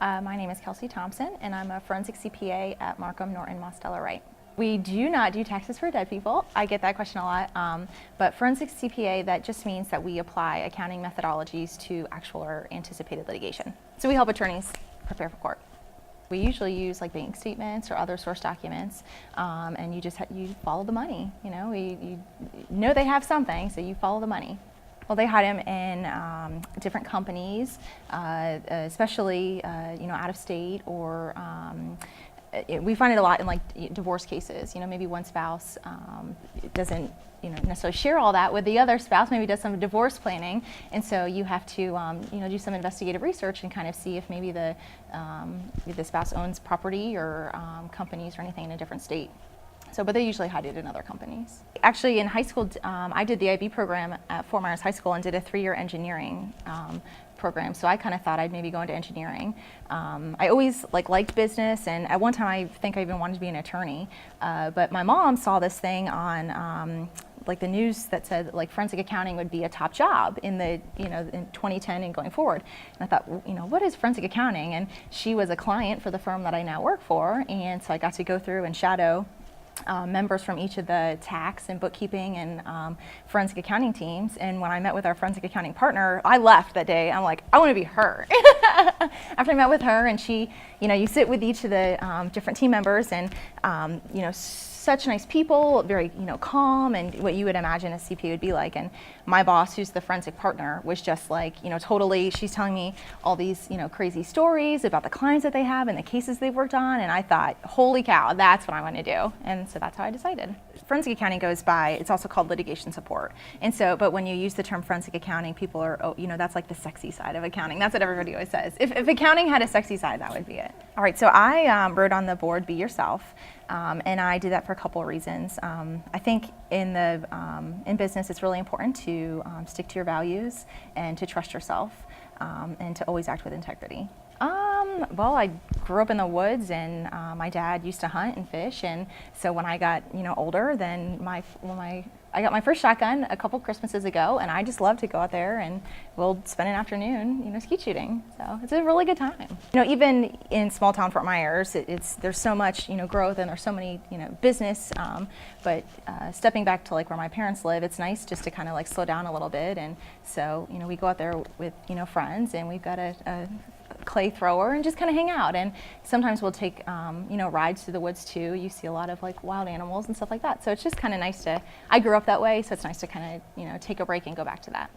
My name is Kelsey Thompson, and I'm a forensic CPA at Markham Norton Mosteller Wright. We do not do taxes for dead people. I get that question a lot, but forensic CPA, that just means that we apply accounting methodologies to actual or anticipated litigation. So we help attorneys prepare for court. We usually use like bank statements or other source documents, and you follow the money. You know they have something, so you follow the money. Well, they hide them in different companies, especially out of state, or we find it a lot in like divorce cases. Maybe one spouse doesn't necessarily share all that with the other spouse. Maybe does some divorce planning, and so you have to do some investigative research and kind of see if maybe the spouse owns property or companies or anything in a different state. But they usually hide it in other companies. Actually, in high school, I did the IB program at Fort Myers High School and did a 3-year engineering program. So I kind of thought I'd maybe go into engineering. I always liked business, and at one time I think I even wanted to be an attorney. But my mom saw this thing on the news that said forensic accounting would be a top job in in 2010 and going forward. And I thought, what is forensic accounting? And she was a client for the firm that I now work for, and so I got to go through and shadow members from each of the tax and bookkeeping and forensic accounting teams. And when I met with our forensic accounting partner, I left that day. I'm like, I want to be her. After I met with her, and she, you sit with each of the different team members, and such nice people, very calm, and what you would imagine a CPA would be like. And my boss, who's the forensic partner, was just totally, she's telling me all these crazy stories about the clients that they have and the cases they've worked on, and I thought, holy cow, that's what I want to do. And so that's how I decided. Forensic accounting goes by, it's also called litigation support. And so, but when you use the term forensic accounting, people are, that's like the sexy side of accounting. That's what everybody always says. If accounting had a sexy side, that would be it. All right, so I wrote on the board, Be Yourself. And I did that for a couple of reasons. I think in business, it's really important to stick to your values and to trust yourself, and to always act with integrity. Well, I grew up in the woods, and my dad used to hunt and fish, and so when I got older, then I got my first shotgun a couple Christmases ago, and I just love to go out there and we'll spend an afternoon, skeet shooting. So it's a really good time. Even in small town Fort Myers, there's so much, growth, and there's so many, business. But stepping back to where my parents live, it's nice just to kind of slow down a little bit. And so, we go out there with, friends, and we've got a clay thrower and just kind of hang out. And sometimes we'll take, rides to the woods too. You see a lot of wild animals and stuff like that. So it's just kind of nice I grew up that way, so it's nice to kind of, take a break and go back to that.